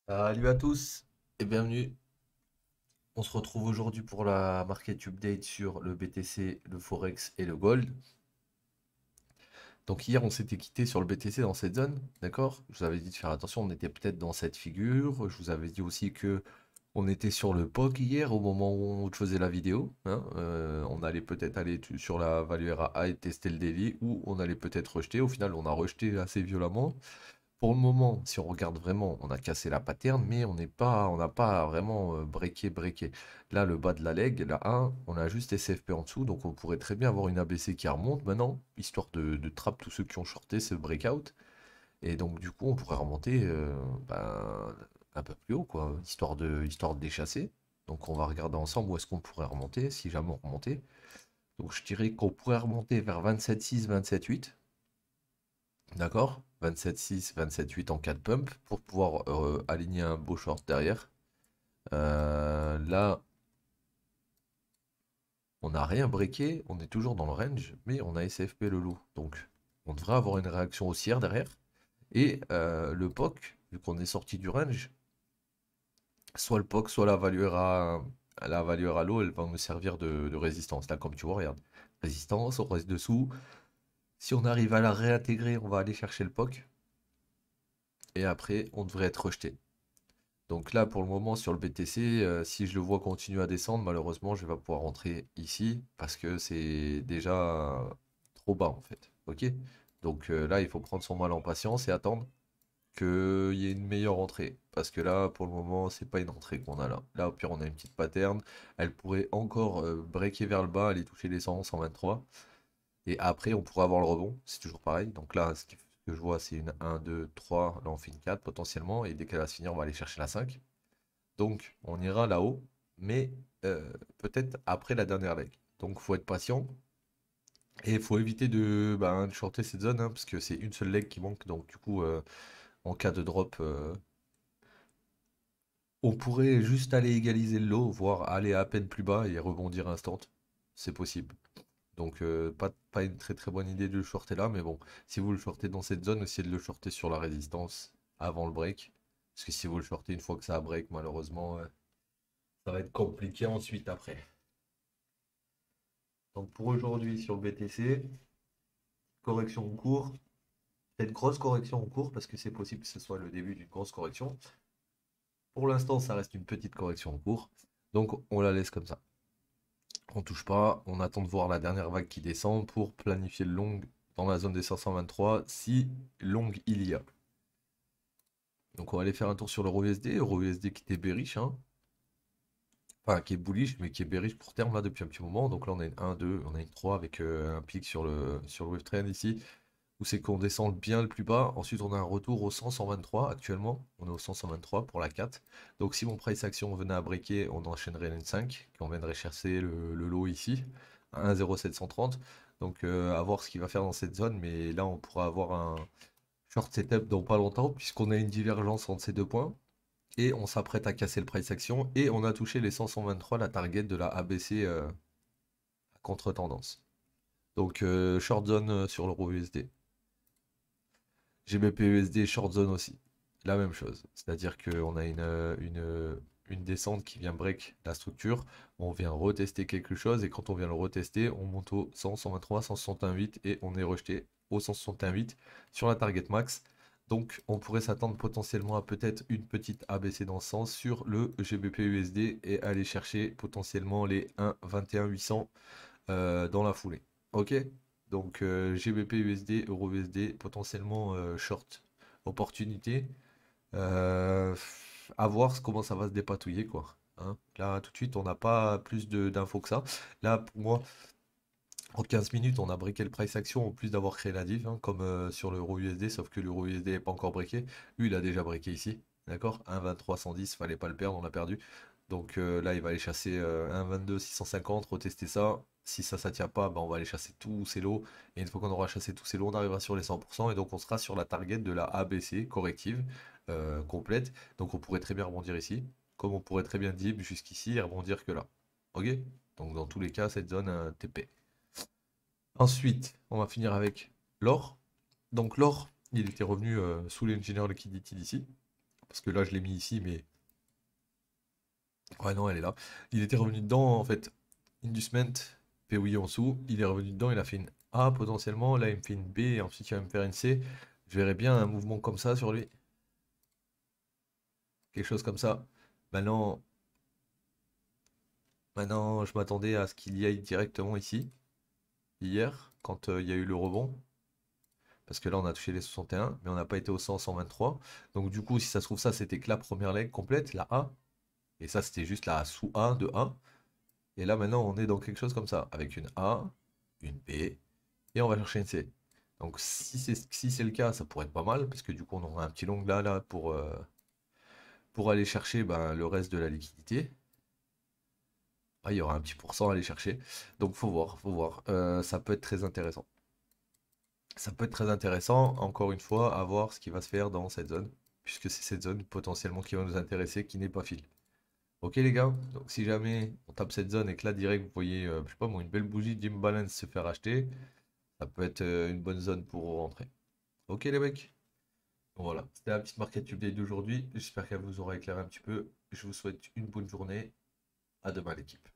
Salut à tous et bienvenue. On se retrouve aujourd'hui pour la market update sur le BTC, le Forex et le Gold. Donc hier on s'était quitté sur le BTC dans cette zone, d'accord? Je vous avais dit de faire attention, on était peut-être dans cette figure. Je vous avais dit aussi que on était sur le POC hier au moment où on faisait la vidéo, hein. On allait peut-être aller sur la value RAA et tester le daily ou on allait peut-être rejeter. Au final on a rejeté assez violemment. Pour le moment, si on regarde vraiment, on a cassé la pattern, mais on n'a pas vraiment breaké. Là, le bas de la leg, la 1, on a juste SFP en dessous, donc on pourrait très bien avoir une ABC qui remonte maintenant, histoire de trap tous ceux qui ont shorté ce breakout. Et donc, du coup, on pourrait remonter un peu plus haut, quoi, histoire de déchasser. Donc, on va regarder ensemble où est-ce qu'on pourrait remonter, si jamais on remontait. Donc, je dirais qu'on pourrait remonter vers 27,6, 27,8. D'accord? 27,6, 27,8 en 4 pumps pour pouvoir aligner un beau short derrière. Là, on n'a rien breaké, on est toujours dans le range, mais on a SFP le loup. Donc, on devrait avoir une réaction haussière derrière. Et le POC, vu qu'on est sorti du range, soit le POC, soit la valuera low, elle va nous servir de résistance. Là, comme tu vois, regarde. Résistance, on reste dessous. Si on arrive à la réintégrer, on va aller chercher le POC. Et après, on devrait être rejeté. Donc là, pour le moment, sur le BTC, si je le vois continuer à descendre, malheureusement, je vais pas pouvoir rentrer ici parce que c'est déjà trop bas en fait. Ok? Donc là, il faut prendre son mal en patience et attendre qu'il y ait une meilleure entrée. Parce que là, pour le moment, c'est pas une entrée qu'on a là. Là, au pire, on a une petite pattern. Elle pourrait encore breaker vers le bas, aller toucher les 100, 123. Et après, on pourrait avoir le rebond. C'est toujours pareil. Donc là, que je vois, c'est une 1, 2, 3. Là, on fait une 4 potentiellement. Et dès qu'elle va se finir, on va aller chercher la 5. Donc, on ira là-haut, mais peut-être après la dernière leg. Donc, faut être patient et il faut éviter de shorter cette zone, hein, parce que c'est une seule leg qui manque. Donc, du coup, en cas de drop, on pourrait juste aller égaliser le lot, voire aller à peine plus bas et rebondir instant. C'est possible. Donc, pas une très très bonne idée de le shorter là, mais bon, si vous le shortez dans cette zone, essayez de le shorter sur la résistance avant le break. Parce que si vous le shortez une fois que ça a break, malheureusement, ça va être compliqué ensuite après. Donc pour aujourd'hui sur le BTC, correction en cours, peut-être grosse correction en cours parce que c'est possible que ce soit le début d'une grosse correction. Pour l'instant, ça reste une petite correction en cours, donc on la laisse comme ça. On touche pas, on attend de voir la dernière vague qui descend pour planifier le long dans la zone des 523 si long il y a. Donc on va aller faire un tour sur l'euro USD qui était bearish, hein. Enfin qui est bullish mais qui est bearish pour terme là depuis un petit moment. Donc là on a une 1, 2, on a une 3 avec un pic sur le wave trend ici. Où c'est qu'on descend bien le plus bas. Ensuite, on a un retour au 100, 123 actuellement. On est au 100, 123 pour la 4. Donc, si mon price action venait à breaker, on enchaînerait une 5, on viendrait chercher le lot ici, à 1,0730. Donc, à voir ce qu'il va faire dans cette zone. Mais là, on pourra avoir un short setup dans pas longtemps, puisqu'on a une divergence entre ces deux points. Et on s'apprête à casser le price action. Et on a touché les 100, 123, la target de la ABC à contre-tendance. Donc, short zone sur l'euro USD. GBP-USD short zone aussi. La même chose. C'est-à-dire qu'on a une descente qui vient break la structure. On vient retester quelque chose et quand on vient le retester, on monte au 100, 123, 168 et on est rejeté au 168 sur la target max. Donc on pourrait s'attendre potentiellement à peut-être une petite ABC dans ce sens sur le GBP-USD et aller chercher potentiellement les 1,21 800 dans la foulée. Ok? Donc GBP USD, Euro USD, potentiellement short opportunité. À voir comment ça va se dépatouiller quoi. Hein. Là tout de suite on n'a pas plus d'infos que ça. Là pour moi en 15 minutes on a breaké le price action en plus d'avoir créé la div hein, comme sur l'Euro USD sauf que l'Euro USD n'est pas encore breaké. Lui il a déjà breaké ici. D'accord? 1,23 110, fallait pas le perdre, on l'a perdu. Donc là, il va aller chasser un 22 650, retester ça. Si ça tient pas, bah, on va aller chasser tous ces lots. Et une fois qu'on aura chassé tous ces lots, on arrivera sur les 100%. Et donc on sera sur la target de la ABC corrective complète. Donc on pourrait très bien rebondir ici. Comme on pourrait très bien dip jusqu'ici et rebondir que là. Ok? Donc dans tous les cas, cette zone TP. Ensuite, on va finir avec l'or. Donc l'or, il était revenu sous l'engineer liquidity d'ici. Parce que là, je l'ai mis ici, mais... Ouais, non, elle est là. Il était revenu dedans, en fait. Inducement, POI en dessous. Il est revenu dedans, il a fait une A potentiellement. Là, il me fait une B, et ensuite, il va me faire une C. Je verrais bien un mouvement comme ça sur lui. Quelque chose comme ça. Maintenant, maintenant je m'attendais à ce qu'il y aille directement ici. Hier, quand il y a eu le rebond. Parce que là, on a touché les 61, mais on n'a pas été au 100, 123. Donc, du coup, si ça se trouve, ça, c'était que la première leg complète, la A. Et ça, c'était juste la sous A de A. Et là, maintenant, on est dans quelque chose comme ça, avec une A, une B, et on va chercher une C. Donc, si c'est le cas, ça pourrait être pas mal, parce que du coup, on aura un petit long là pour aller chercher ben, le reste de la liquidité. Ah, il y aura un petit pourcent à aller chercher. Donc, faut voir, faut voir. Ça peut être très intéressant. Ça peut être très intéressant, encore une fois, à voir ce qui va se faire dans cette zone, puisque c'est cette zone potentiellement qui va nous intéresser, qui n'est pas fil. Ok les gars, donc si jamais on tape cette zone et que là direct vous voyez, je sais pas moi, une belle bougie Jim Balance se faire acheter, ça peut être une bonne zone pour rentrer. Ok les mecs, voilà, c'était la petite market update d'aujourd'hui, j'espère qu'elle vous aura éclairé un petit peu, je vous souhaite une bonne journée, à demain l'équipe.